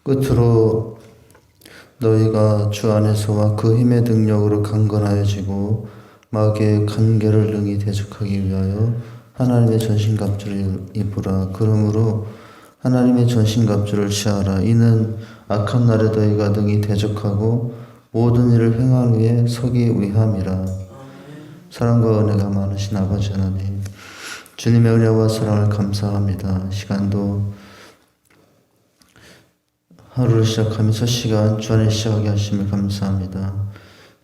끝으로 너희가 주 안에서와 그 힘의 능력으로 강건하여지고 마귀의 간계를 능히 대적하기 위하여 하나님의 전신갑주를 입으라. 그러므로 하나님의 전신갑주를 취하라. 이는 악한 날에 너희가 능히 대적하고 모든 일을 행한 후에 서기 위함이라. 사랑과 은혜가 많으신 아버지 하나님, 주님의 은혜와 사랑을 감사합니다. 시간도 하루를 시작하며 첫 시간 주 안에 시작하게 하심을 감사합니다.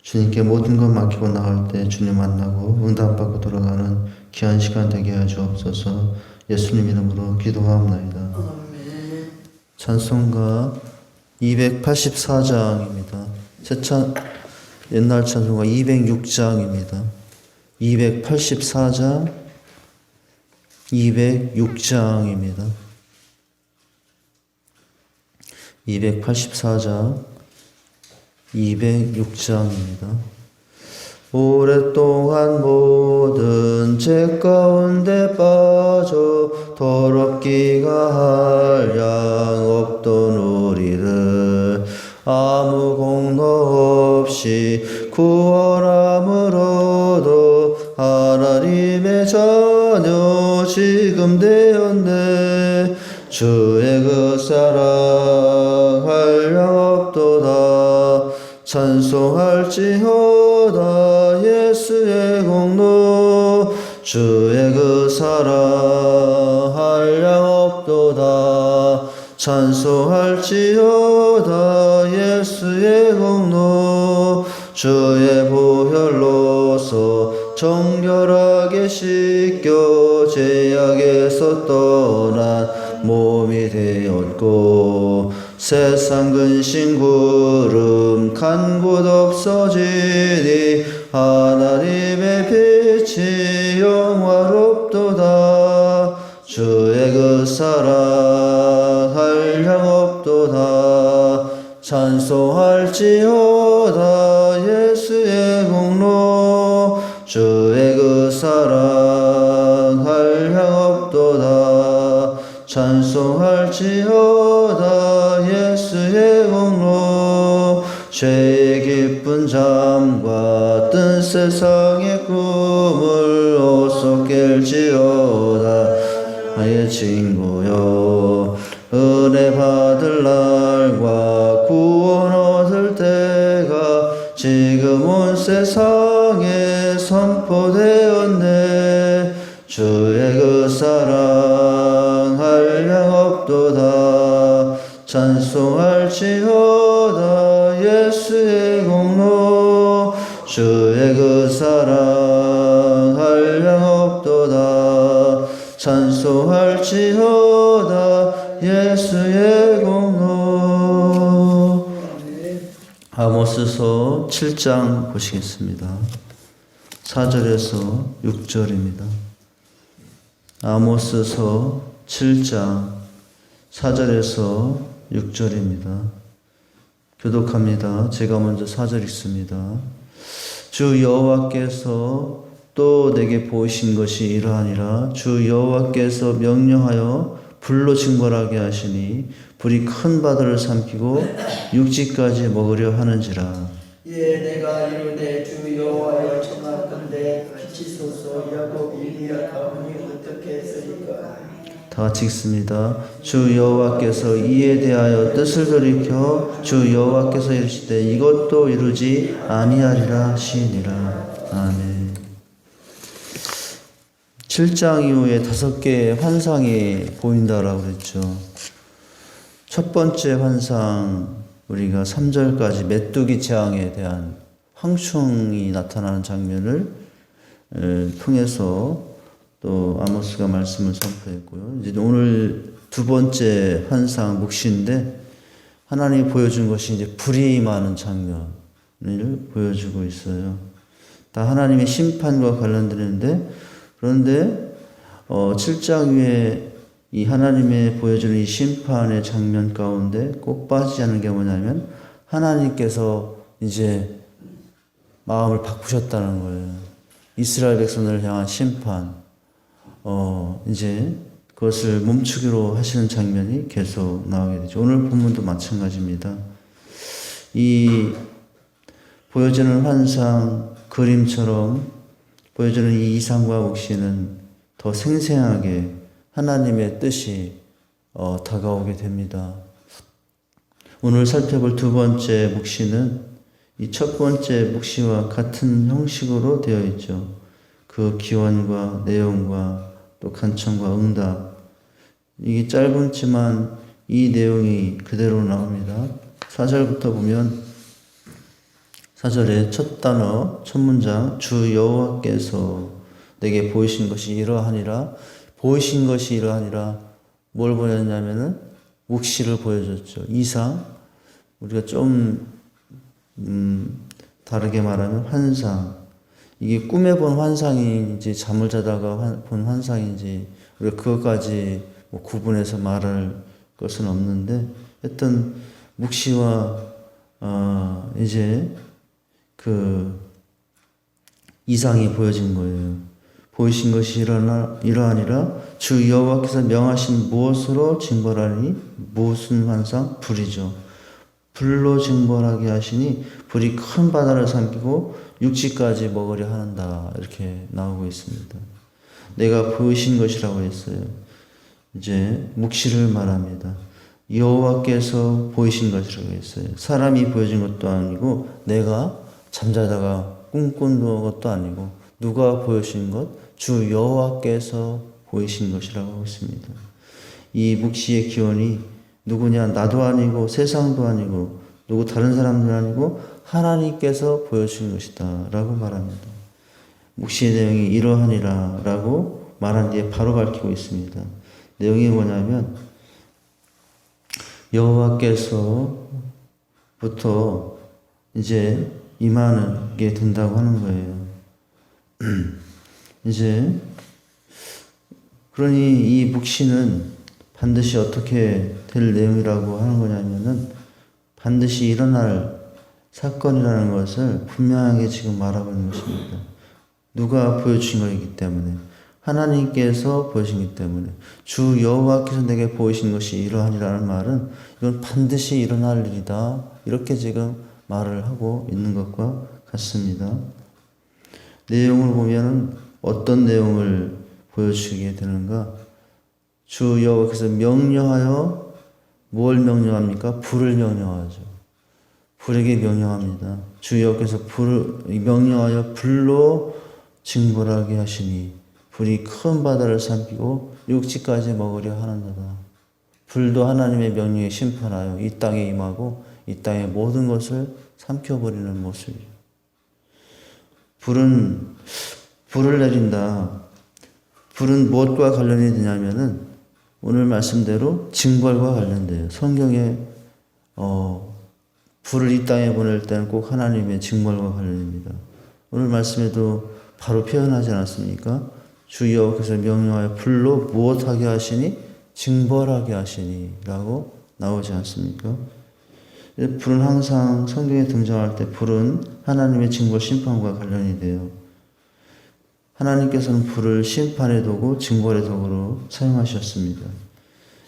주님께 모든 것 맡기고 나갈 때 주님 만나고 응답받고 돌아가는 귀한 시간 되게 하여 주옵소서. 예수님 이름으로 기도하옵나이다. 아멘. 찬송가 284장입니다. 옛날 찬송가 206장입니다. 284장 206장입니다. 284장 206장입니다. 오랫동안 모든 죄 가운데 빠져 더럽기가 한량 없던 우리를 아무 공로 없이 구원함으로도 하나님의 자녀 지금 되었네. 주의 그 사랑 한량 없도다. 찬송할지어다 예수의 공로. 주의 그 사랑 한량 없도다. 찬송할지어다 예수의 공로. 주의 보혈로서 정결하게 씻겨 죄악에서 떠난 몸이 되었고 세상 근심 구름 간 곳 없어지니 하나님의 빛이 영화롭도다. 주의 그 사랑 한량 없도다. 찬송할지어다 예수의 공로. 주의 그 사랑 한량 없도다. 찬송할지어다 예수의 공로. 죄의 깊은 잠과 뜬 세상의 꿈을 어서 깰지어다. 나의 친구여, 은혜 받을 날과 구원 얻을 때가 지금 온 세상에 선포되었네. 주의 그 사랑 한량 없도다. 찬송할지어다 예수의 공로. 주의 그 사랑 한량 없도다. 찬송할지어다 예수의 공로. 아모스서 7장 보시겠습니다. 4절에서 6절입니다. 아모스서 7장 4절에서 6절입니다. 교독합니다. 제가 먼저 4절 읽습니다. 주 여호와께서 또 내게 보이신 것이 이러하니라. 주 여호와께서 명령하여 불로 징벌하게 하시니 불이 큰 바다를 삼키고 육지까지 먹으려 하는지라. 예, 내가 이르되 주 여호와여 청하건대 빛이소서. 야곱이 미약하오니 어떻게 했으리까. 다 같이 읽습니다. 주 여호와께서 이에 대하여 뜻을 돌이켜 주 여호와께서 이르시되 이것도 이루지 아니하리라 하시니라. 아멘. 7장 이후에 5개의 환상이 보인다라고 그랬죠. 첫 번째 환상, 우리가 3절까지 메뚜기 재앙에 대한 황충이 나타나는 장면을 통해서 또 아모스가 말씀을 선포했고요. 이제 오늘 두 번째 환상 묵시인데 하나님이 보여준 것이 이제 불이 임하는 장면을 보여주고 있어요. 다 하나님의 심판과 관련되는데, 그런데 7장 위에 이 하나님의 보여주는 이 심판의 장면 가운데 꼭 빠지지 않는 게 뭐냐면 하나님께서 이제 마음을 바꾸셨다는 거예요. 이스라엘 백성들을 향한 심판, 이제 그것을 멈추기로 하시는 장면이 계속 나오게 되죠. 오늘 본문도 마찬가지입니다. 이 보여주는 환상, 그림처럼 보여주는 이 이상과 묵시는 더 생생하게 하나님의 뜻이 다가오게 됩니다. 오늘 살펴볼 두 번째 묵시는 이 첫 번째 묵시와 같은 형식으로 되어 있죠. 그 기원과 내용과 또 간청과 응답. 이게 짧지만 이 내용이 그대로 나옵니다. 4절부터 보면 4절의 첫 단어, 첫 문장, 주 여호와께서 내게 보이신 것이 이러하니라. 보이신 것이 이러하니라. 뭘 보였냐면은 묵시를 보여줬죠. 이상. 우리가 좀 다르게 말하면 환상. 이게 꿈에 본 환상인지 잠을 자다가 본 환상인지 우리가 그것까지 뭐 구분해서 말할 것은 없는데 하여튼 묵시와 이제 그 이상이 보여진 거예요. 보이신 것이 이러하니라. 주 여호와께서 명하신 무엇으로 징벌하니? 무슨 환상? 불이죠. 불로 징벌하게 하시니 불이 큰 바다를 삼키고 육지까지 먹으려 하는다. 이렇게 나오고 있습니다. 내가 보이신 것이라고 했어요. 이제 묵시를 말합니다. 여호와께서 보이신 것이라고 했어요. 사람이 보여준 것도 아니고 내가 잠자다가 꿈꾼 것도 아니고 누가 보여주신 것? 주 여호와께서 보이신 것이라고 하고 있습니다. 이 묵시의 기원이 누구냐? 나도 아니고 세상도 아니고 누구 다른 사람도 아니고 하나님께서 보여주신 것이다 라고 말합니다. 묵시의 내용이 이러하니라 라고 말한 뒤에 바로 밝히고 있습니다. 내용이 뭐냐면 여호와께서부터 이제 임하게 된다고 하는 거예요. 이제 그러니 이 묵시는 반드시 어떻게 될 내용이라고 하는 거냐면은 반드시 일어날 사건이라는 것을 분명하게 지금 말하고 있는 것입니다. 누가 보여주신 것이기 때문에 하나님께서 보여주시기 때문에 주 여호와께서 내게 보이신 것이 이러하니라는 말은 이건 반드시 일어날 일이다. 이렇게 지금 말을 하고 있는 것과 같습니다. 내용을 보면은 어떤 내용을 보여주게 되는가? 주 여호와께서 명령하여 뭘 명령합니까? 불을 명령하죠. 불에게 명령합니다. 주 여호와께서 명령하여 불로 징벌하게 하시니 불이 큰 바다를 삼키고 육지까지 먹으려 하는도다. 불도 하나님의 명령에 심판하여 이 땅에 임하고 이 땅의 모든 것을 삼켜버리는 모습이죠. 불을 내린다. 불은 무엇과 관련이 되냐면은 오늘 말씀대로 징벌과 관련돼요. 성경에 불을 이 땅에 보낼 때는 꼭 하나님의 징벌과 관련입니다. 오늘 말씀에도 바로 표현하지 않았습니까? 주 여호와께서 명령하여 불로 무엇하게 하시니? 징벌하게 하시니 라고 나오지 않습니까? 불은 항상 성경에 등장할 때 불은 하나님의 징벌 심판과 관련이 돼요. 하나님께서는 불을 심판의 도구, 징벌의 도구로 사용하셨습니다.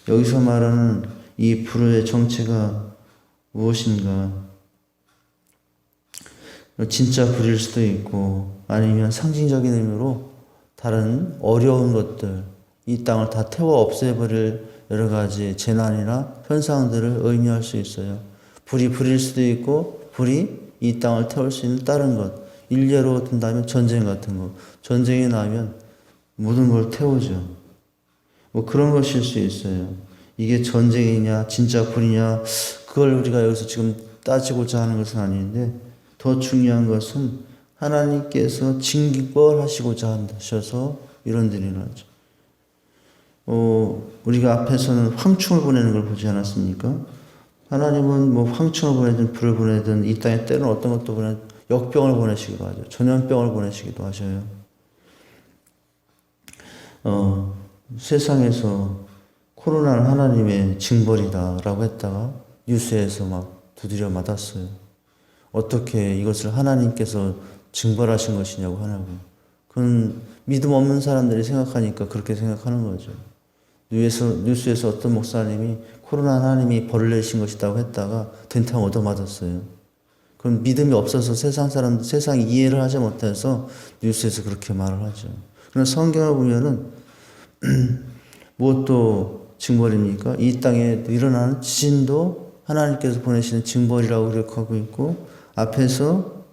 여기서 말하는 이 불의 정체가 무엇인가? 진짜 불일 수도 있고 아니면 상징적인 의미로 다른 어려운 것들, 이 땅을 다 태워 없애버릴 여러 가지 재난이나 현상들을 의미할 수 있어요. 불이 불일 수도 있고 불이 이 땅을 태울 수 있는 다른 것, 일례로 든다면 전쟁 같은 거. 전쟁이 나면 모든 걸 태우죠. 뭐 그런 것일 수 있어요. 이게 전쟁이냐 진짜 불이냐 그걸 우리가 여기서 지금 따지고자 하는 것은 아닌데 더 중요한 것은 하나님께서 징벌하시고자 하셔서 이런 일이 일어나죠. 우리가 앞에서는 황충을 보내는 걸 보지 않았습니까? 하나님은 뭐 황충을 보내든 불을 보내든 이 땅에 때로는 어떤 것도 역병을 보내시기도 하죠. 전염병을 보내시기도 하셔요. 세상에서 코로나는 하나님의 징벌이다라고 했다가 뉴스에서 막 두드려 맞았어요. 어떻게 이것을 하나님께서 징벌하신 것이냐고 하냐고. 그건 믿음 없는 사람들이 생각하니까 그렇게 생각하는 거죠. 뉴스에서 어떤 목사님이 코로나 하나님이 벌을 내신 것이라고 했다가 된탕 얻어맞았어요. 그럼 믿음이 없어서 세상 이해를 하지 못해서 뉴스에서 그렇게 말을 하죠. 그러나 성경을 보면은 무엇도 징벌입니까? 이 땅에 일어나는 지진도 하나님께서 보내시는 징벌이라고 기록하고 있고, 앞에서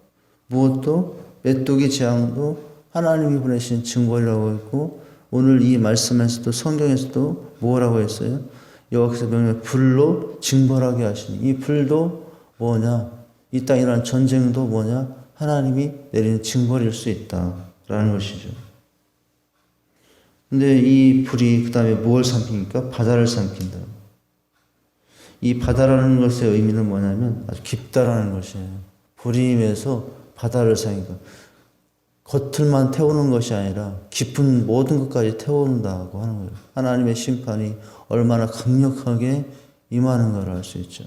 무엇도 메뚜기 재앙도 하나님이 보내신 징벌이라고 했고, 오늘 이 말씀에서도 성경에서도 뭐라고 했어요? 여호와께서 명령에 불로 징벌하게 하시니, 이 불도 뭐냐? 이 땅에 일어난 전쟁도 뭐냐? 하나님이 내리는 징벌일 수 있다라는 것이죠. 근데 이 불이 그 다음에 무엇을 삼킵니까? 바다를 삼킨다. 이 바다라는 것의 의미는 뭐냐면 아주 깊다라는 것이에요. 불이 임해서 바다를 삼킨다. 겉을만 태우는 것이 아니라 깊은 모든 것까지 태운다고 하는 거예요. 하나님의 심판이 얼마나 강력하게 임하는가를 알 수 있죠.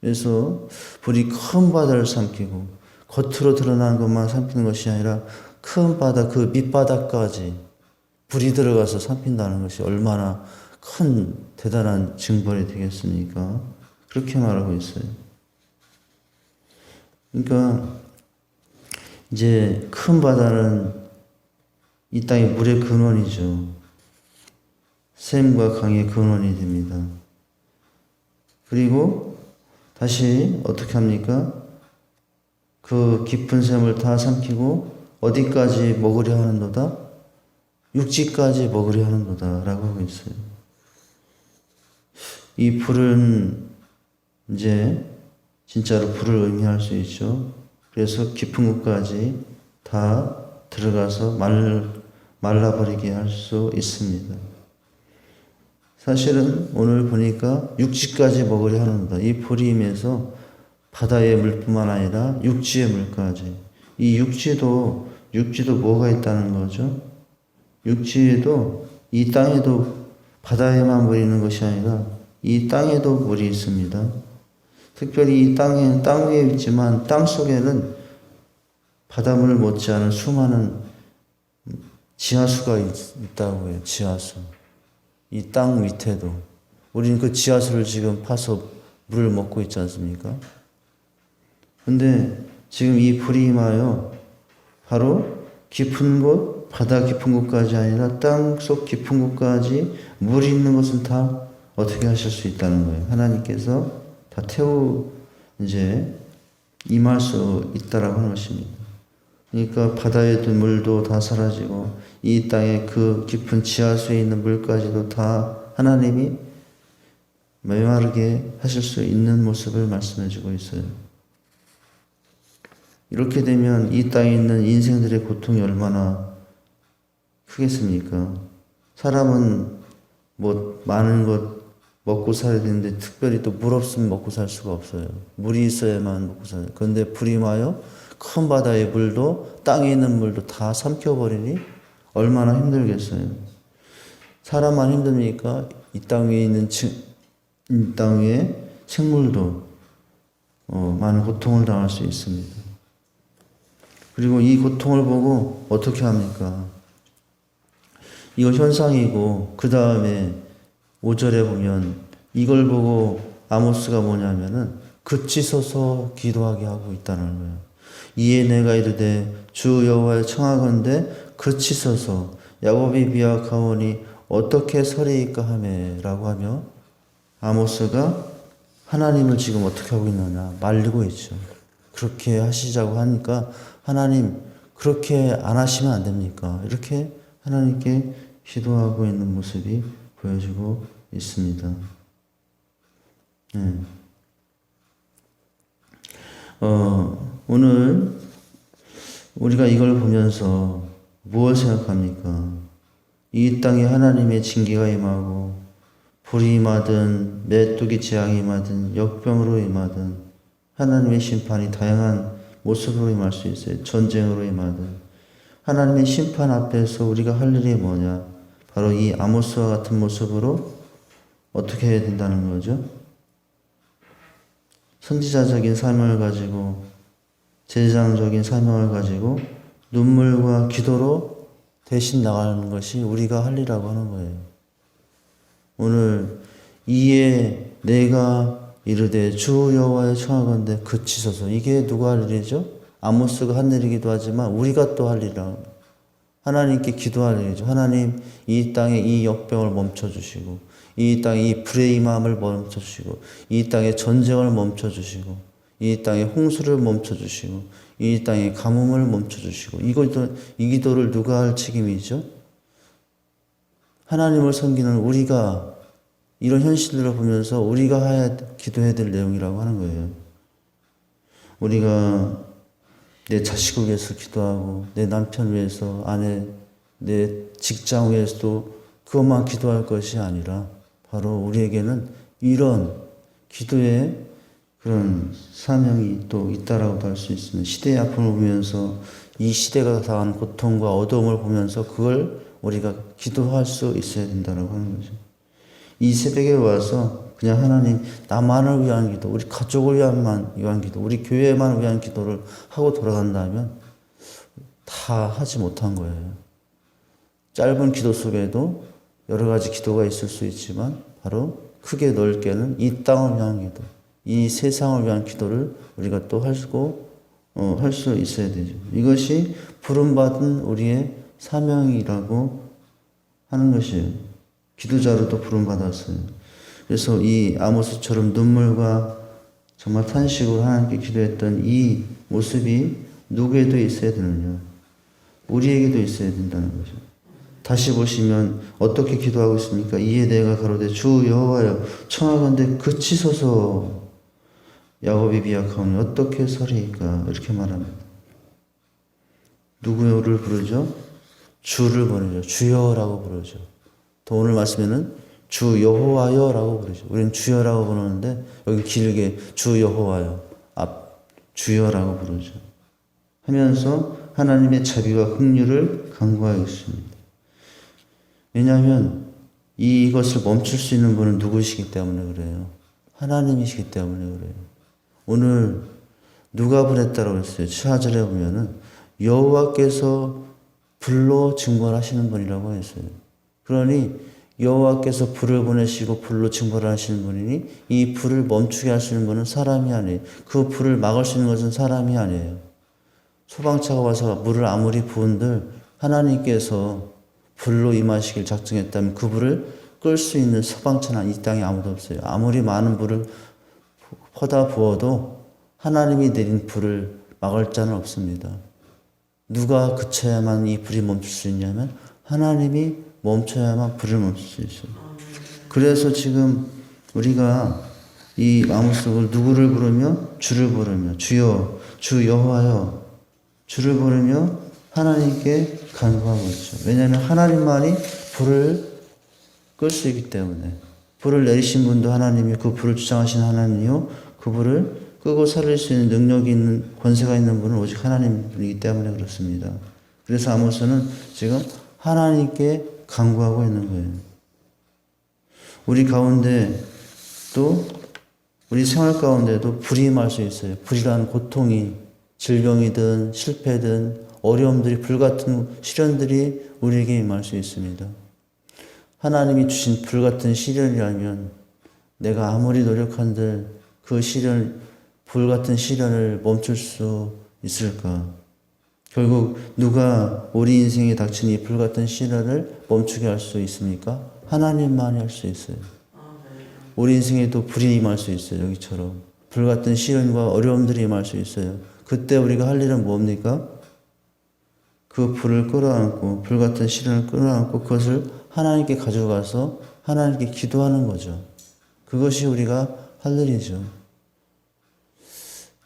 그래서 불이 큰 바다를 삼키고 겉으로 드러나는 것만 삼키는 것이 아니라 큰 바다 그 밑바닥까지 불이 들어가서 삼킨다는 것이 얼마나 큰 대단한 징벌이 되겠습니까? 그렇게 말하고 있어요. 그러니까 이제 큰 바다는 이 땅의 물의 근원이죠. 샘과 강의 근원이 됩니다. 그리고 다시 어떻게 합니까? 그 깊은 샘을 다 삼키고 어디까지 먹으려 하는도다? 육지까지 먹으려 하는도다 라고 하고 있어요. 이 불은 이제 진짜로 불을 의미할 수 있죠. 그래서 깊은 곳까지 다 들어가서 말라버리게 할 수 있습니다. 사실은 오늘 보니까 육지까지 먹으려 하는다. 이 불이 임해서 바다의 물뿐만 아니라 육지의 물까지. 이 육지도 뭐가 있다는 거죠? 육지에도 이 땅에도 바다에만 물이 있는 것이 아니라 이 땅에도 물이 있습니다. 특별히 이 땅에는 땅 위에 있지만 땅 속에는 바닷물을 못지않은 수많은 지하수가 있다고 해요. 지하수. 이 땅 밑에도. 우리는 그 지하수를 지금 파서 물을 먹고 있지 않습니까? 근데 지금 이 불이 임하여 바로 깊은 곳, 바다 깊은 곳까지 아니라 땅 속 깊은 곳까지 물이 있는 것은 다 어떻게 하실 수 있다는 거예요. 하나님께서 다 이제 임할 수 있다라고 하는 것입니다. 그러니까 바다의 물도 다 사라지고 이 땅의 그 깊은 지하수에 있는 물까지도 다 하나님이 메마르게 하실 수 있는 모습을 말씀해 주고 있어요. 이렇게 되면 이 땅에 있는 인생들의 고통이 얼마나 크겠습니까? 사람은 뭐 많은 것 먹고 살아야 되는데 특별히 또 물 없으면 먹고 살 수가 없어요. 물이 있어야만 먹고 살아요. 그런데 불이 임하여 큰 바다의 물도 땅에 있는 물도 다 삼켜버리니 얼마나 힘들겠어요. 사람만 힘듭니까? 이 땅 위에 있는 이 땅 위에 생물도 많은 고통을 당할 수 있습니다. 그리고 이 고통을 보고 어떻게 합니까? 이거 현상이고 그 다음에 5절에 보면 이걸 보고 아모스가 뭐냐면은 그치소서 기도하게 하고 있다는 거예요. 이에 내가 이르되 주 여호와의 청하건대 그치소서 야곱이 비약하오니 어떻게 서리이까 하매라고 하며 아모스가 하나님을 지금 어떻게 하고 있느냐 말리고 있죠. 그렇게 하시자고 하니까 하나님 그렇게 안 하시면 안 됩니까? 이렇게 하나님께 기도하고 있는 모습이 보여지고 있습니다. 오늘 우리가 이걸 보면서 무엇을 생각합니까? 이 땅에 하나님의 징계가 임하고 불이 임하든 메뚜기 재앙이 임하든 역병으로 임하든 하나님의 심판이 다양한 모습으로 임할 수 있어요. 전쟁으로 임하든 하나님의 심판 앞에서 우리가 할 일이 뭐냐? 바로 이 아모스와 같은 모습으로 어떻게 해야 된다는 거죠? 선지자적인 사명을 가지고, 제사장적인 사명을 가지고 눈물과 기도로 대신 나가는 것이 우리가 할 일이라고 하는 거예요. 오늘 이에 내가 이르되 주 여호와의 청하건대 그치소서. 이게 누가 할 일이죠? 아모스가 한 일이기도 하지만 우리가 또 할 일이라고. 하나님께 기도할 일이죠. 하나님, 이 땅에 이 역병을 멈춰주시고, 이 땅에 이 불의 임함을 멈춰주시고, 이 땅에 전쟁을 멈춰주시고, 이 땅에 홍수를 멈춰주시고, 이 땅에 가뭄을 멈춰주시고. 이 기도를 누가 할 책임이죠? 하나님을 섬기는 우리가 이런 현실들을 보면서 우리가 기도해야 될 내용이라고 하는 거예요. 우리가 내 자식을 위해서 기도하고, 내 남편 위해서, 아내, 내 직장 위해서도 그것만 기도할 것이 아니라 바로 우리에게는 이런 기도의 그런 사명이 또 있다라고도 할 수 있습니다. 시대의 아픔을 보면서 이 시대가 당한 고통과 어려움을 보면서 그걸 우리가 기도할 수 있어야 된다라고 하는 거죠. 이 새벽에 와서 그냥 하나님, 나만을 위한 기도, 우리 가족을 위한 기도, 우리 교회만 위한 기도를 하고 돌아간다면 다 하지 못한 거예요. 짧은 기도 속에도 여러 가지 기도가 있을 수 있지만 바로 크게 넓게는 이 땅을 위한 기도, 이 세상을 위한 기도를 우리가 또 할 수 있어야 되죠. 이것이 부름받은 우리의 사명이라고 하는 것이에요. 기도자로도 부름받았어요. 그래서 이 아모스처럼 눈물과 정말 탄식으로 하나님께 기도했던 이 모습이 누구에도 있어야 되느냐? 우리에게도 있어야 된다는 거죠. 다시 보시면 어떻게 기도하고 있습니까? 이에 내가 가로되 주 여호와여 청하건대 그치소서. 야곱이 비약하오니 어떻게 서리이까? 이렇게 말합니다. 누구를 부르죠? 주를 부르죠. 주여라고 부르죠. 또 오늘 말씀에는 주 여호와여라고 부르죠. 우리는 주여라고 부르는데 여기 길게 주 여호와여, 주여라고 부르죠. 하면서 하나님의 자비와 긍휼을 간구하고 있습니다. 왜냐하면 이것을 멈출 수 있는 분은 누구시기 때문에 그래요. 하나님이시기 때문에 그래요. 오늘 누가 보냈다고 했어요. 4절에 보면은 여호와께서 불로 증거하시는 분이라고 했어요. 그러니 여호와께서 불을 보내시고 불로 징벌하시는 분이니 이 불을 멈추게 하시는 분은 사람이 아니에요. 그 불을 막을 수 있는 것은 사람이 아니에요. 소방차가 와서 물을 아무리 부은들 하나님께서 불로 임하시길 작정했다면 그 불을 끌 수 있는 소방차는 이 땅에 아무도 없어요. 아무리 많은 불을 퍼다 부어도 하나님이 내린 불을 막을 자는 없습니다. 누가 그쳐야만 이 불이 멈출 수 있냐면 하나님이 멈춰야만 불을 멈출 수 있어요. 그래서 지금 우리가 이 아모스를 누구를 부르며? 주를 부르며 주여, 주 여호와여, 주를 부르며 하나님께 간구하고 있죠. 왜냐하면 하나님만이 불을 끌 수 있기 때문에. 불을 내리신 분도 하나님이, 그 불을 주장하신 하나님이요, 그 불을 끄고 살릴 수 있는 능력이 있는, 권세가 있는 분은 오직 하나님이기 때문에 그렇습니다. 그래서 아모스는 지금 하나님께 간구하고 있는 거예요. 우리 가운데 또 우리 생활 가운데도 불이 임할 수 있어요. 불이라는 고통이 질병이든 실패든 어려움들이, 불같은 시련들이 우리에게 임할 수 있습니다. 하나님이 주신 불같은 시련이라면 내가 아무리 노력한들 그 불같은 시련을 멈출 수 있을까? 결국 누가 우리 인생에 닥친 이 불같은 시련을 멈추게 할 수 있습니까? 하나님만이 할 수 있어요. 우리 인생에도 불이 임할 수 있어요. 여기처럼 불같은 시련과 어려움들이 임할 수 있어요. 그때 우리가 할 일은 뭡니까? 그 불을 끌어안고, 불같은 시련을 끌어안고 그것을 하나님께 가져가서 하나님께 기도하는 거죠. 그것이 우리가 할 일이죠.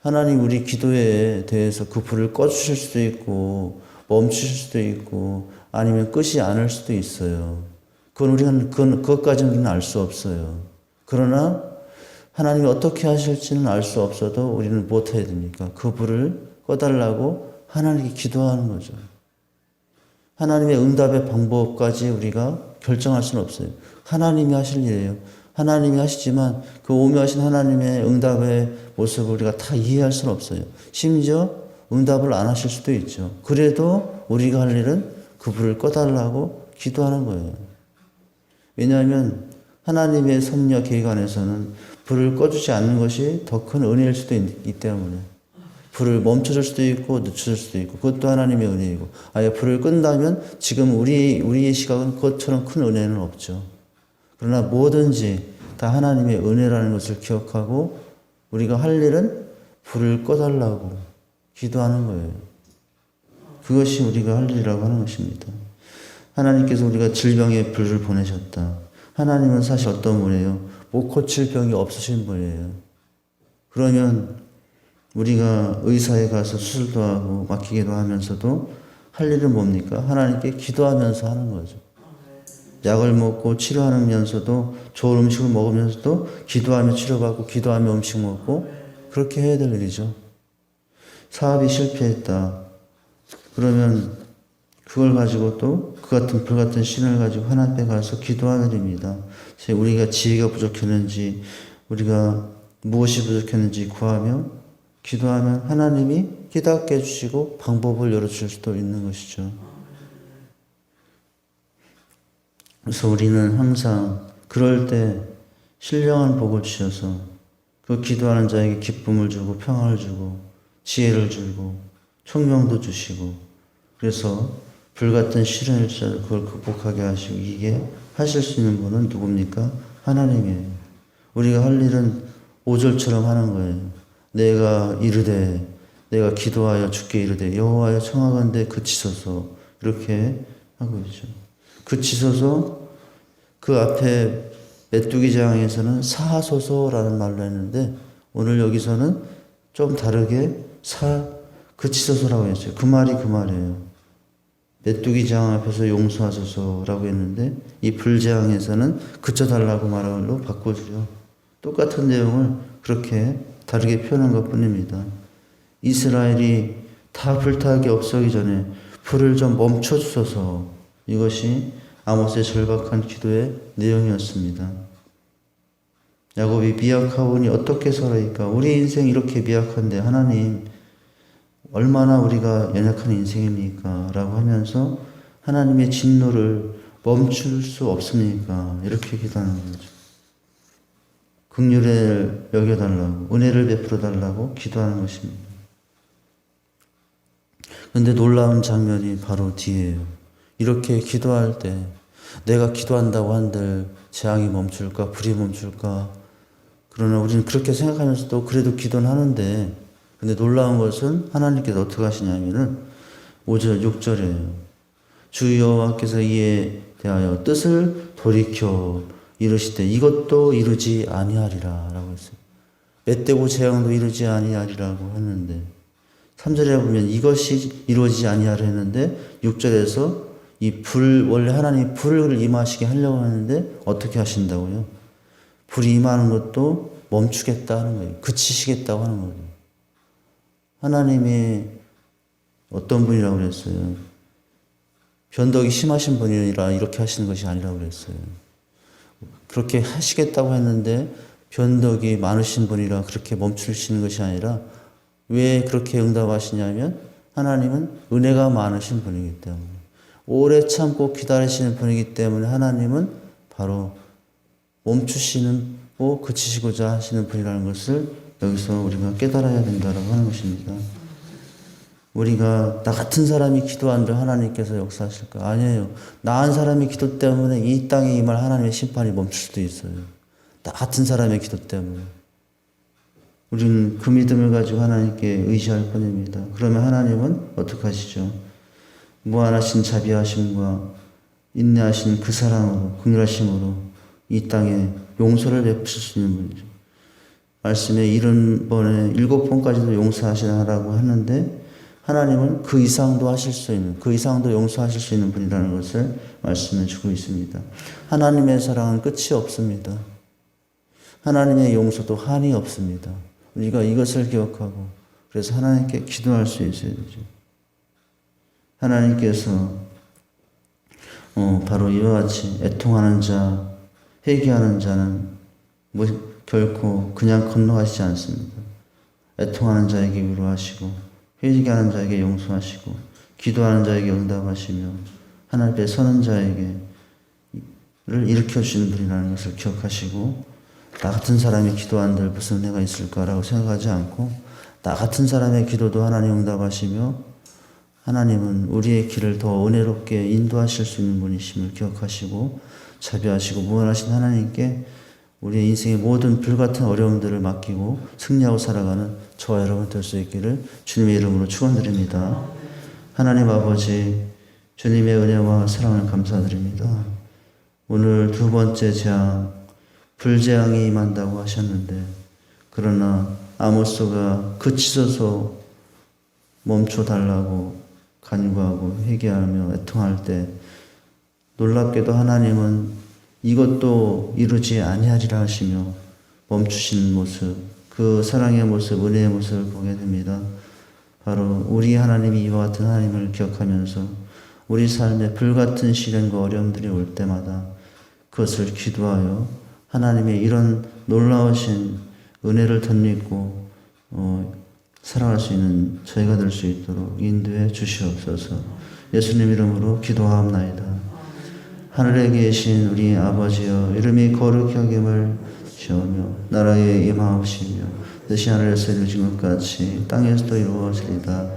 하나님 우리 기도에 대해서 그 불을 꺼주실 수도 있고 멈추실 수도 있고 아니면 끄지 않을 수도 있어요. 그것까지는 우리는 알 수 없어요. 그러나 하나님이 어떻게 하실지는 알 수 없어도 우리는 못 해야 됩니까? 그 불을 꺼달라고 하나님께 기도하는 거죠. 하나님의 응답의 방법까지 우리가 결정할 수는 없어요. 하나님이 하실 일이에요. 하나님이 하시지만 그 오묘하신 하나님의 응답의 모습을 우리가 다 이해할 수는 없어요. 심지어 응답을 안 하실 수도 있죠. 그래도 우리가 할 일은 그 불을 꺼달라고 기도하는 거예요. 왜냐하면 하나님의 섭리와 계획 안에서는 불을 꺼주지 않는 것이 더 큰 은혜일 수도 있기 때문에 불을 멈춰줄 수도 있고 늦춰줄 수도 있고 그것도 하나님의 은혜이고 아예 불을 끈다면 지금 우리의 시각은 그것처럼 큰 은혜는 없죠. 그러나 뭐든지 다 하나님의 은혜라는 것을 기억하고 우리가 할 일은 불을 꺼달라고 기도하는 거예요. 그것이 우리가 할 일이라고 하는 것입니다. 하나님께서 우리가 질병의 불을 보내셨다. 하나님은 사실 어떤 분이에요? 못 고칠 병이 없으신 분이에요. 그러면 우리가 의사에 가서 수술도 하고 맡기기도 하면서도 할 일은 뭡니까? 하나님께 기도하면서 하는 거죠. 약을 먹고 치료하면서도 좋은 음식을 먹으면서도 기도하며 치료받고 기도하며 음식 먹고 그렇게 해야 될 일이죠. 사업이 실패했다. 그러면 그걸 가지고 또 그 같은 불같은 신을 가지고 하나님 앞에 가서 기도하는 일입니다. 우리가 지혜가 부족했는지 우리가 무엇이 부족했는지 구하며 기도하면 하나님이 깨닫게 해주시고 방법을 열어주실 수도 있는 것이죠. 그래서 우리는 항상 그럴 때 신령한 복을 주셔서 그 기도하는 자에게 기쁨을 주고 평안을 주고 지혜를 주고 총명도 주시고 그래서 불같은 시련일자를 그걸 극복하게 하시고 이게 하실 수 있는 분은 누굽니까? 하나님이에요. 우리가 할 일은 5절처럼 하는 거예요. 내가 이르되 내가 기도하여 주께 이르되 여호와여 청하건대 그치소서 이렇게 하고 있죠. 그치소서 그 앞에 메뚜기 장에서는 사하소서라는 말로 했는데 오늘 여기서는 좀 다르게 그치소서라고 했어요. 그 말이 그 말이에요. 메뚜기 장 앞에서 용서하소서라고 했는데 이 불재앙에서는 그쳐달라고 말로 바꿔주죠. 똑같은 내용을 그렇게 다르게 표현한 것 뿐입니다. 이스라엘이 다 불타기 없어기 전에 불을 좀 멈춰주소서 이것이 아모스의 절박한 기도의 내용이었습니다. 야곱이 미약하오니 어떻게 살아있까? 우리 인생 이렇게 미약한데 하나님 얼마나 우리가 연약한 인생입니까? 라고 하면서 하나님의 진노를 멈출 수 없습니까? 이렇게 기도하는 거죠. 긍휼을 여겨달라고 은혜를 베풀어달라고 기도하는 것입니다. 그런데 놀라운 장면이 바로 뒤에요. 이렇게 기도할 때 내가 기도한다고 한들 재앙이 멈출까? 불이 멈출까? 그러나 우리는 그렇게 생각하면서도 그래도 기도는 하는데 근데 놀라운 것은 하나님께서 어떻게 하시냐면은 5절, 6절이에요. 주 여호와께서 이에 대하여 뜻을 돌이켜 이르시되 이것도 이루지 아니하리라 라고 했어요. 멧되고 재앙도 이루지 아니하리라고 했는데 3절에 보면 이것이 이루어지지 아니하리라 했는데 6절에서 이 원래 하나님이 불을 임하시게 하려고 하는데 어떻게 하신다고요? 불이 임하는 것도 멈추겠다 하는 거예요. 그치시겠다고 하는 거예요. 하나님이 어떤 분이라고 그랬어요? 변덕이 심하신 분이라 이렇게 하시는 것이 아니라고 그랬어요. 그렇게 하시겠다고 했는데 변덕이 많으신 분이라 그렇게 멈추시는 것이 아니라 왜 그렇게 응답하시냐면 하나님은 은혜가 많으신 분이기 때문에 오래 참고 기다리시는 분이기 때문에 하나님은 바로 멈추시고 그치시고자 하시는 분이라는 것을 여기서 우리가 깨달아야 된다고 하는 것입니다. 우리가 나 같은 사람이 기도한들 하나님께서 역사하실까? 아니에요. 나한 사람의 기도 때문에 이 땅에 임할 하나님의 심판이 멈출 수도 있어요. 나 같은 사람의 기도 때문에. 우리는 그 믿음을 가지고 하나님께 의지할 뿐입니다. 그러면 하나님은 어떻게 하시죠? 무한하신 자비하심과 인내하신 그 사랑으로 긍휼하심으로 이 땅에 용서를 베푸실 수 있는 분이죠. 말씀에 70번에 7번까지도 용서하시라고 하는데 하나님은 그 이상도 하실 수 있는, 그 이상도 용서하실 수 있는 분이라는 것을 말씀해 주고 있습니다. 하나님의 사랑은 끝이 없습니다. 하나님의 용서도 한이 없습니다. 우리가 이것을 기억하고 그래서 하나님께 기도할 수 있어야 되죠. 하나님께서 바로 이와 같이 애통하는 자, 회개하는 자는 결코 그냥 건너가시지 않습니다. 애통하는 자에게 위로하시고 회개하는 자에게 용서하시고 기도하는 자에게 응답하시며 하나님 앞에 서는 자에게 를 일으켜주시는 분이라는 것을 기억하시고, 나 같은 사람이 기도한들 무슨 은혜가 있을까라고 생각하지 않고 나 같은 사람의 기도도 하나님 응답하시며 하나님은 우리의 길을 더 은혜롭게 인도하실 수 있는 분이심을 기억하시고 자비하시고 무한하신 하나님께 우리의 인생의 모든 불같은 어려움들을 맡기고 승리하고 살아가는 저와 여러분 될 수 있기를 주님의 이름으로 축원드립니다. 하나님 아버지, 주님의 은혜와 사랑을 감사드립니다. 오늘 두 번째 재앙, 불재앙이 임한다고 하셨는데, 그러나 아모스가 그치소서 멈춰달라고 간구하고 회개하며 애통할 때 놀랍게도 하나님은 이것도 이루지 아니하리라 하시며 멈추신 모습, 그 사랑의 모습, 은혜의 모습을 보게 됩니다. 바로 우리 하나님이 이와 같은 하나님을 기억하면서 우리 삶에 불같은 시련과 어려움들이 올 때마다 그것을 기도하여 하나님의 이런 놀라우신 은혜를 덧입고 살아갈 수 있는 저희가 될 수 있도록 인도해 주시옵소서. 예수님 이름으로 기도하옵나이다. 하늘에 계신 우리 아버지여, 이름이 거룩히 여김을 시오며 나라에 임하옵시며 뜻이 하늘에서 이루어진 것 같이 땅에서도 이루어지리다.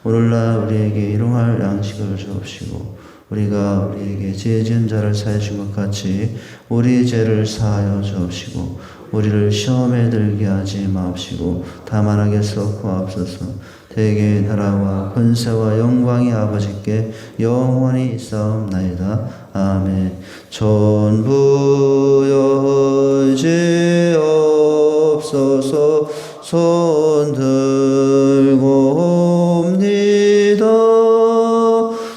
오늘날 우리에게 일용할 양식을 주옵시고 우리가 우리에게 죄 지은 자를 사하여 준 것 같이 우리 죄를 사하여 주옵시고 우리를 시험에 들게 하지 마옵시고 다만 악에서 구하옵소서. 대개의 나라와 권세와 영광이 아버지께 영원히 있사옵나이다. 아멘. 전부여지옵소서. 손 들고 옵니다.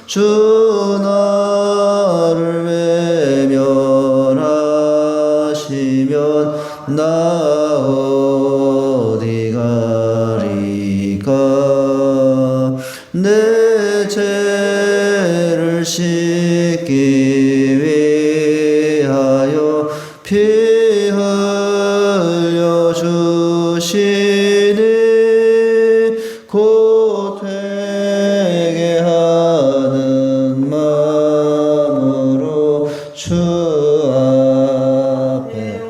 주 나를 외면하시면 나 어디 가리까. 내 죄를 씻기 위하여 피 흘려 주시니 곧 회개하는 마음으로 주 앞에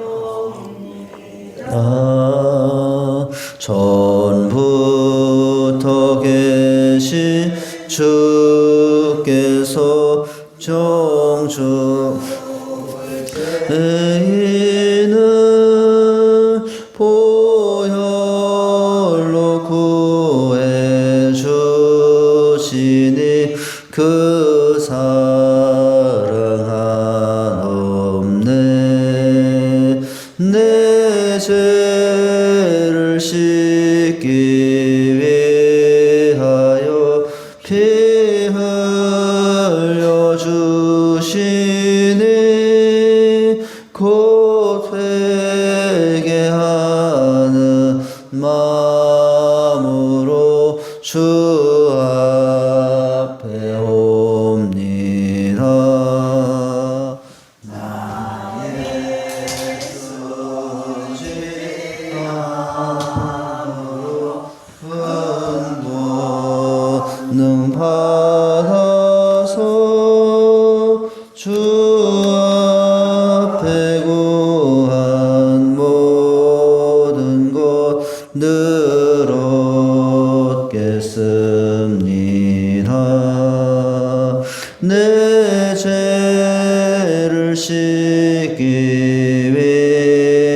전부터 계신 주께서 정주 의인을 보혈로 구해 주시니 그 사랑 한없네. 내 죄를 씻기 위하여 피 흘려 주시니 곧 회개하는 마음으로 주 앞에 옵니다. 나의 수지함으로 은도능 받아서 주 앞에 구한 모든 것 늘 얻겠습니다. 내 죄를 씻기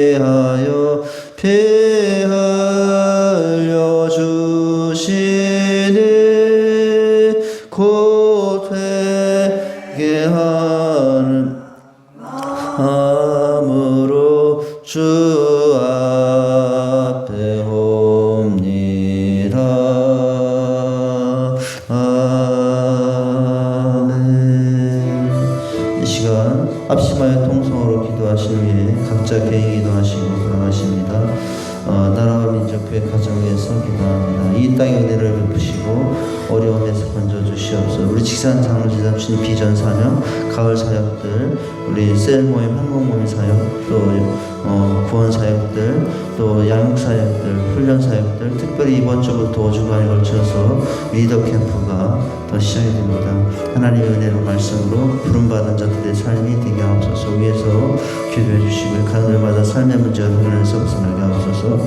위하여 피 흘려 주시니 곧 회개하는 마음으로 주 앞에 옵니다. 아멘. 이 시간 합심하여 통성으로 기도하신 후에 각자 개인 기도하시고 돌아가십니다. 나라와 민족교회 가정을 위해서 기도합니다. 이 땅의 은혜를 베푸시고 어려움에서 건져주시옵소서. 우리 직산 장로지사 주님 비전 사역, 가을 사역들, 우리 셀 모임, 한국 모임 사역, 또 구원 사역들, 또 양육 사역들, 훈련 사역들, 특별히 이번 주부터 5주간에 걸쳐서 리더 캠프가 더 시작이 됩니다. 하나님의 은혜로 말씀으로 부름받은 자들의 삶이 되게 하옵소서. 위에서 기도해 주시고 가정들마다 삶의 문제가 해결해서 벗어나게 하옵소서.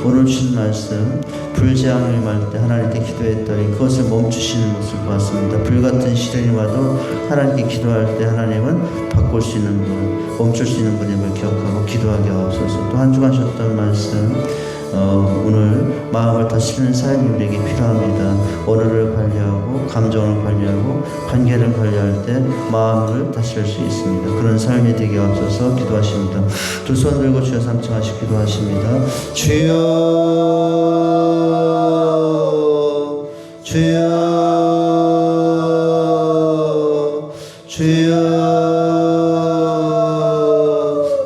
오늘 주신 말씀 불재앙을 임할 때 하나님께 기도했더니 그것을 멈추시는 모습을 보았습니다. 불같은 시련이 와도 하나님께 기도할 때 하나님은 바꿀 수 있는 분, 멈출 수 있는 분임을 기억하고 기도하게 하옵소서. 또 한 주간 쉬었던 말씀 오늘 마음을 다스리는 삶이 우리에게 필요합니다. 언어를 관리하고 감정을 관리하고 관계를 관리할 때 마음을 다스릴 수 있습니다. 그런 삶이 되게 하옵소서. 기도하십니다. 두 손 들고 주여 삼층하시 기도하십니다. 주여 주여 주여.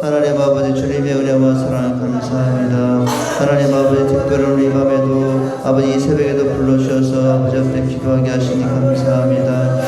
하나님 아버지 주님의 은혜와 사랑 감사합니다. 하나님 아버지 특별한 이 밤에도 아버지 이 새벽에도 불러주셔서 아버지 앞에 기도하게 하시니 감사합니다.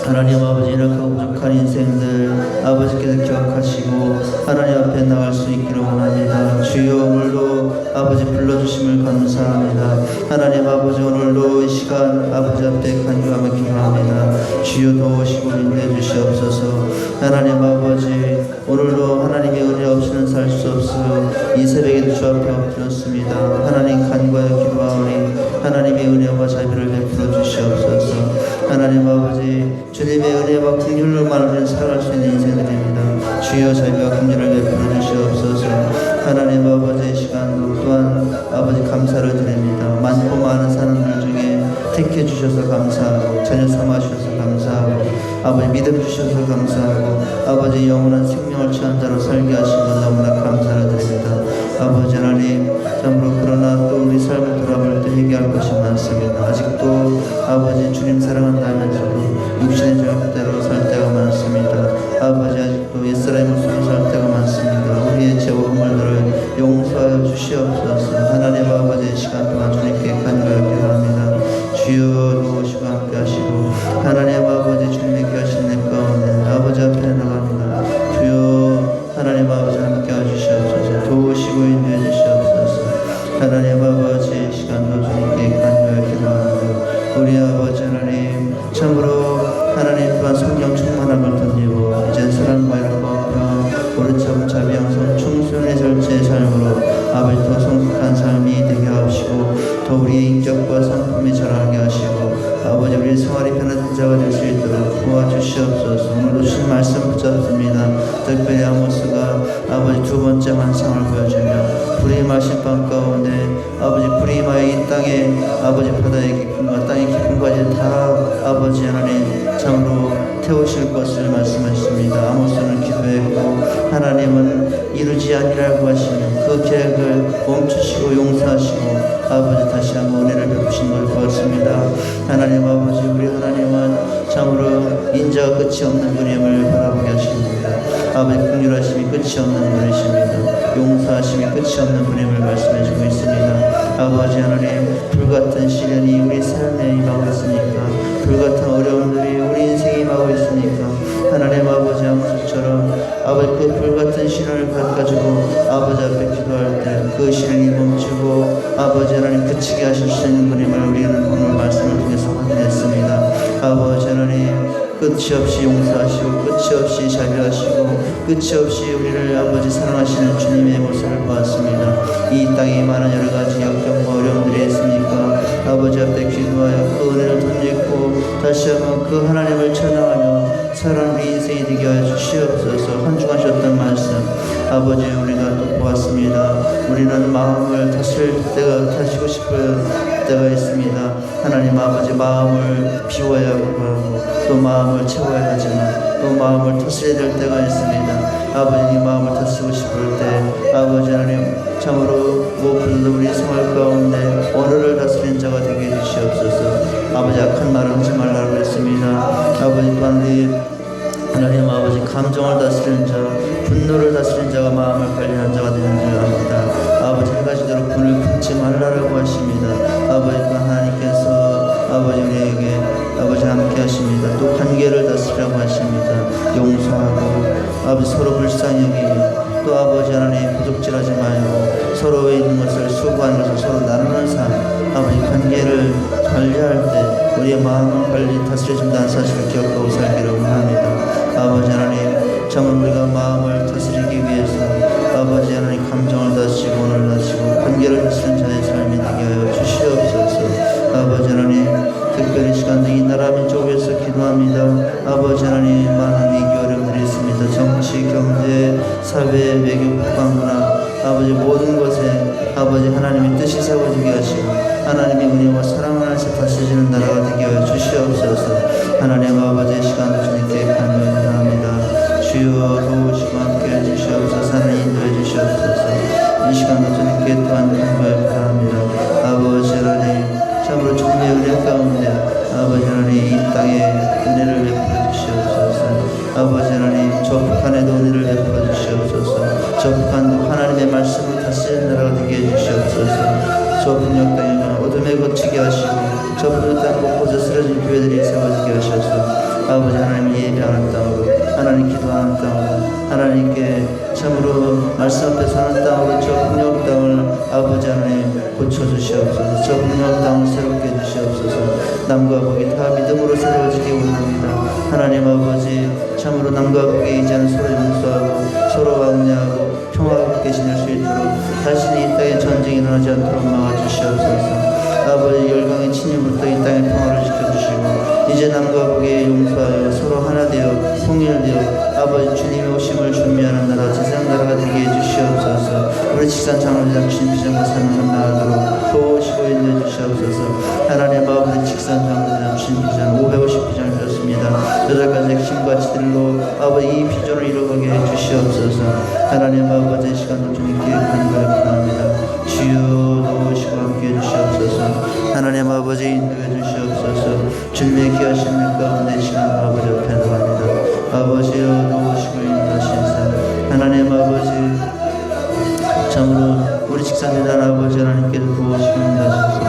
하나님 아버지 이렇게 부족한 인생들 아버지께서 기억하시고 하나님 앞에 나갈 수 있기를 원합니다. 주여 오늘도 아버지 불러주심을 감사합니다. 하나님 아버지 오늘도 이 시간 아버지 앞에 간구하며 기도합니다. 주여 도우시고 인도해 주시옵소서. 하나님 아버지 오늘도 하나님의 은혜 없이는 살 수 없어 이 새벽에도 주 앞에 엎드렸습니다. 하나님 간구하여 기도하오니 하나님의 은혜와 자비를 베풀어 주시옵소서. 하나님 아버지 주님의 은혜와 긍휼로 말하면 살아갈 수 있는 인생들입니다. 주여 자비와 긍휼을 베풀어 주시옵소서. 하나님 아버지 시간도 또한 아버지 감사를 드립니다. 많고 많은 사람들 중에 택해 주셔서 감사하고 자녀 삼아 주셔서 감사하고 아버지 믿음 주셔서 감사하고 아버지 영원한 생명을 취한 자로 살게 하신 것 너무나 감사를 드립니다. 아버지 하나님 참으로 그러나 또 우리 삶을 돌아볼 때 회개할 것이 많습니다. 아직도 아버지 주님 사랑한다면서도 육신의 죄악대로 살 때가 많습니다. 아버지 아직도 옛사람의 모습으로 살 때가 많습니다. 우리의 죄와 허물들을 용서하여 주시옵소서. 하나님 아버지 시간 동안 주님께 간구하여 기도합니다. 주여 도우시고 함께 하시고 하나님 아버지 주님께 하신 내 가운데 아버지 앞에 나갑니다. 주여 하나님 아버지 함께 하시옵소서. 도우시고 인도해 주시옵소서. 하나님 아버지 시간도 주님께 간구하여 기도합니다. 우리 아버지 하나님 참으로 하나님 또한 성령 충만함을 던지고 이제 사랑과 이런 것과 오른쪽 자비 양성 충순의 절제의 삶으로 아버지 더 성숙한 삶이 되게 하시고 더 우리의 인격과 성품이 자라게 하시고 아버지 우리의 생활이 편안한 자가 될 수 있도록 도와주시옵소서. 오늘도 주신 말씀 붙잡습니다. 특별히 아모스가 아버지 두 번째 환상을 보여주며 불임하신 밤 가운데 아버지 불임하여 이 땅에 아버지 바다의 깊음과 땅의 깊음까지 다 아버지 하나님 참으로 태우실 것을 말씀하십니다. 아모스는 기도했고 하나님은 이루지 아니라고 하시며 그 계획을 멈추시고 용서하시고 아버지 다시 한번 은혜를 베푸신 걸 보았습니다. 하나님 아버지 우리 하나님은 참으로 인자가 끝이 없는 분임을 바라보게 하십니다. 아버지 긍휼하심이 끝이 없는 분이십니다. 용서하심이 끝이 없는 분임을 말씀해주고 있습니다. 아버지 하나님 불같은 시련이 우리 삶에 임하고 있으니까 불같은 어려움들이 우리 인생에 임하고 있으니까 하나님 아버지 아무처럼 아버지 그 불같은 시련을 가지고 아버지 앞에 기도할 때 그 시련이 멈추고 아버지 하나님 그치게 하실 수 있는 분임을 우리는 오늘 말씀을 통해서 확인했습니다. 아버지 하나님 끝이 없이 용서하시고 끝이 없이 자비하시고 끝이 없이 우리를 아버지 사랑하시는 주님의 모습을 보았습니다. 이 땅에 많은 여러 가지 역경과 어려움들이 있으니까 아버지 앞에 기도하여 그 은혜를 덧입고 다시 한번 그 하나님을 찬양하며 사랑 우리 인생이 되게 하여 주시옵소서. 한 주간 쉬었던 말씀 아버지 우리가 또 보았습니다. 우리는 마음을 다스릴 때가 다시고 싶을 때가 있습니다. 하나님 아버지 마음을 비워야 하고 또 마음을 채워야 하지만 또 마음을 다스려야 될 때가 있습니다. 아버지 이 마음을 다스리고 싶을 때 아버지 하나님 참으로 무엇보다도 우리 생활 가운데 언어를 다스리는 자가 되게 해주시옵소서. 아버지 악한 말을 하지 말라고 했습니다. 아버지 또한 우리 하나님 아버지 감정을 다스리는 자 분노를 다스리는 자가 마음을 관리하는 자가 되는 줄 압니다. 아버지 한 가지 불쌍히 여기며 또 아버지 하나님 부족질하지 말고 서로에 있는 것을 수고하는 것을 서로 나누는 삶 아버지 관계를 관리할 때 우리의 마음을 관리 다스려준다는 사실을 기억하고 살기를 원합니다. 아버지 하나님 참으로 우리가 마음을 다스리기 위해서 아버지 하나님 감정을 다스리고 오늘 다스리고 관계를 다스리는 자의 삶이 되게 하여 주시옵소서. 아버지 하나님 특별히 시간 이 나라 민족을 위해서 기도합니다. 아버지 하나님 많은 위기 어려움들이 있습니다. 정치, 경제, 사회, 외교, 국방, 문화 아버지 모든 것에 아버지 하나님의 뜻이 세워지게 하시고 하나님의 은혜와 사랑 안에서 다스리는 나라가 되게 하여 주시옵소서. 하나님 아버지의 시간을 주님께 간구합니다. 주여 도우시고 함께해 주시옵소서. 하나님 인도해 주시옵소서. 이 시간도 주님께 또한 간구해 바랍니다. 아버지 하나님 참으로 주님의 은혜 가운데 아버지 하나님 이 땅에 은혜를 베풀어 주시옵소서. 아버지 하나님 저 북한에도 은혜를 베풀어 주시옵소서. 저 북한도 하나님의 말씀을 다스리는 나라가 되게 해주시옵소서. 저 북녘 땅에 어둠에 거치게 하시고 저 북녘 땅 곳곳에 쓰러진 교회들이 세워지게 하셔서 아버지 하나님 예배하는 땅으로 하나님 기도하는 땅으로 하나님께 참으로 말씀 앞에 사는 땅으로 저 북녘 땅을 아버지 하나님 고쳐주시옵소서. 저 북녘 땅을 새롭게 해주시옵소서. 남과 북이 다 믿음으로 새로워지기 원합니다. 하나님 아버지 참으로 남과 북이 이제는 서로 용서하고 서로 왕래하고 평화롭게 지낼 수 있도록 다시는 이 땅에 전쟁이 일어나지 않도록 막아주시옵소서. 아버지 열강의 침입부터 이 땅의 평화를 지켜주시고 이제 남과 북에 용서하여 서로 하나 되어 통일되어 아버지 주님의 오심을 준비하는 나라 세상 나라가 되게 해주시옵소서. 우리 직산 장로장 주님 비전과 삶을 나아가도록 도우시고 인도해 주시옵소서. 하나님 아버지 직산 장로장 주님 비전 550비전을 드렸습니다. 8가지 핵심과 지들로 아버지 이 비전을 이루게 해주시옵소서. 하나님 아버지의 시간도 주님께 간구해 바랍니다. 주여 도우시고 함께해 주시옵소서. 하나님 아버지 인도해 주시옵소서. 주님의 귀하신 일 가운데 시간 아버지 앞에 나갑니다. 아버지여 도우시고 인도하시사 하나님 아버지 참으로 우리 직산재단 아버지 하나님께서 도우시고 인도하셔서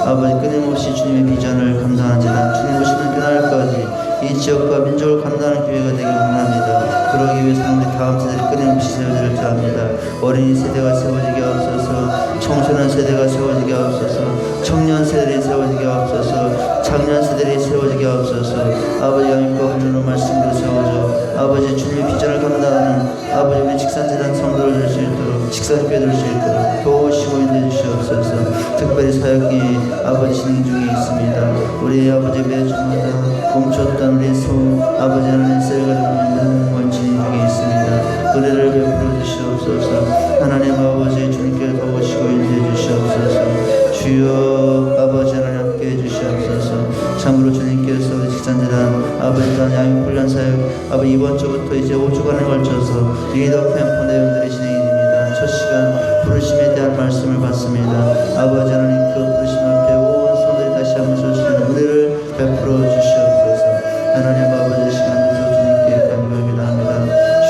아버지 끊임없이 주님의 비전을 감당하는 재단 주님 오시는 그날까지 이 지역과 민족을 감당하는 교회가 되길 원합니다. 그러기 위해서는 우리 다음 세대를 끊임없이 세워질 줄 압니다. 어린이 세대가 세워지게 하옵소서. 청소년 세대가 세워지게 하옵소서. 청년 세대들이 세워지게 하옵소서. 장년 세대들이 세워지게 하옵소서. 아버지 양육과 훈련의 말씀으로 세워져 아버지 주님의 비전을 감당하는 아버지 우리 직산재단 성도를 될 수 있도록 직산교회 될 수 있도록 도우시고 인도해 주시옵소서. 특별히 사역이 아버지 진행 중에 있습니다. 우리 아버지 매주마다 멈췄던 우리 소 아버지 하나님 셀가를 묻는 진행 중에 있습니다. 은혜를 베풀어 주시옵소서. 하나님 아버지 주님께 도우시고 인도해 주시옵소서. 주여 아버지 하나님 함께 해주시옵소서. 참으로 주님께서 우리 직산재단 아버지 단 양육훈련 사역 아버지 이번 주부터 이제 5주간에 걸쳐서 리더 캠프 내용들이 진행이 됩니다. 첫 시간 부르심에 대한 말씀을 받습니다. 아버지 하나님 그 부르심 앞에 온 성도들이 다시 한번 서시는 은혜를 베풀어 주시옵소서. 하나님 아버지 시간도 주님께 간구하기도 합니다.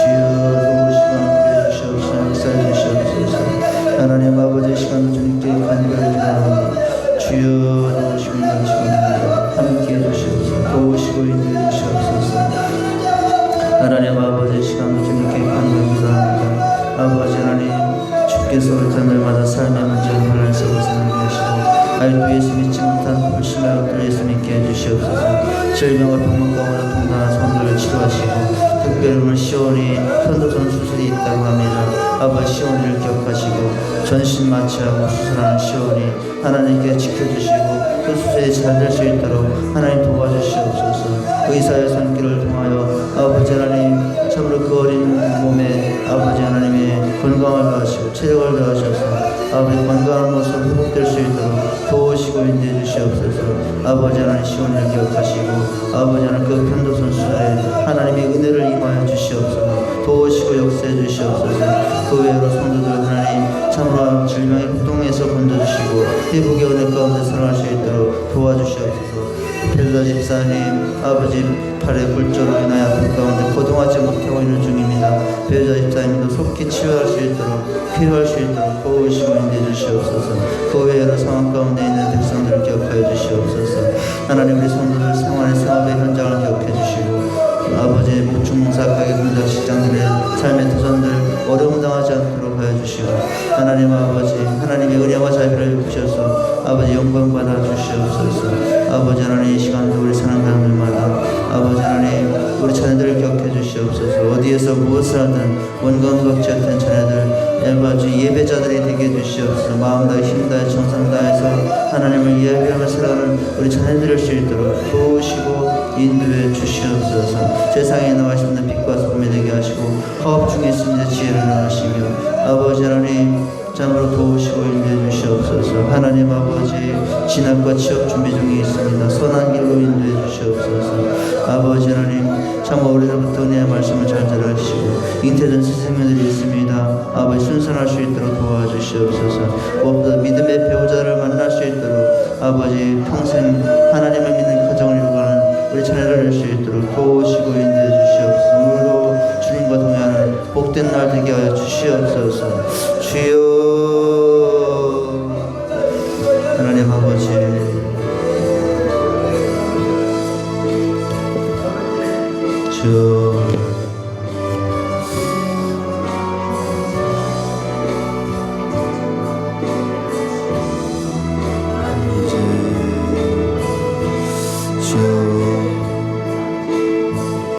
주여 도우시고 함께 해주시옵소서. 역사해 주시옵소서. 하나님 아버지 시간도 주님께 간구하기도 합니다. 주여 도우시고 인도하시옵소서. 함께 해주시옵소서. 도우시고 인도해 주시옵소서. 하나님 아버지 시간도 주님께 간구하기도 합니다. 아버지 하나님 주께서 우리 때마다 삶의 문제를 하나님께서 고생하게 하시고 아직도 예수 믿지 못한 불신의 것들을 예수 믿게 해주시옵소서. 질병과 병만 가운데 통당한 손들을 치료하시고 특별히 오늘 시온이 편도선 수술이 있다고 합니다. 아버지 시온이를 기억하시고 전신 마취하고 수술하는 시온이 하나님께 지켜주시고 그 수술이 잘 될 수 있도록 하나님 도와주시옵소서. 의사의 손길을 통하여 아버지 하나님 참으로 그 어린 몸에 아버지 하나님의 건강을 더하시고 체력을 더하셔서 아버지 건강한 모습 회복될 수 있도록 도우시고 인도해 주시옵소서. 아버지 하나님 시온을 기억하시고 아버지 하나님 그 편도선 수술에 하나님의 은혜를 임하여 주시옵소서. 도우시고 역사해 주시옵소서. 그 외로 성도들 하나님 참으로 질병의 고통에서 건져주시고 회복의 은혜 가운데 살아갈 수 있도록 도와주시옵소서. 벨라 집사님 아버지 팔에 굴절로 인하여 아픈 가운데 거동하지 못하고 있는 중입니다. 벨라 집사님도 속히 치유할 수 있도록 필요할 수 있도록 도우시고 인도해 주시옵소서. 그 외로 상황 가운데 있는 백성들을 기억하여 주시옵소서. 하나님 우리 성도들 생활의 사업의 현장을 기억해 주시고 아버지 목축농사 가게공작 직장들의 삶의 터전들 어려움 당하지 않도록 하여 주시고 하나님 아버지 하나님의 은혜와 자비를 베푸셔서 아버지 영광 받아 주시옵소서. 아버지 하나님 이 시간도 우리 사는 사람들마다 아버지 하나님 우리 자녀들을 기억해 주시옵소서. 어디에서 무엇을 하든 원광각지 같은 자녀들 아버지 예배자들이 되게 해주시옵소서. 마음 다해 힘 다해 정성 다해서 하나님을 예배하며 살아가는 우리 자녀들일 수 있도록 도우시고 인도해 주시옵소서. 세상에 나와 있는 빛과 소금이 되게 하시고 화업 중에 있습니다. 지혜를 하시며 아버지 하나님 참으로 도우시고 인도해 주시옵소서. 하나님 아버지 진학과 취업 준비 중에 있습니다. 선한 길로 인도해 주시옵소서. 아버지 하나님 참 어려서부터 은혜의 말씀을 잘 들으시고 잉태된 선생님들이 있습니다. 아버지 순산할 수 있도록 도와주시옵소서. 무엇보다 믿음의 배우자를 만날 수 있도록 아버지 평생 하나님을 믿는 가정을 이루어가는 우리 자녀를 낼 수 있도록 도우시고 인도해 주시옵소서. 오늘도 주님과 동행하는 복된 날 되게 하여 주시옵소서. 주여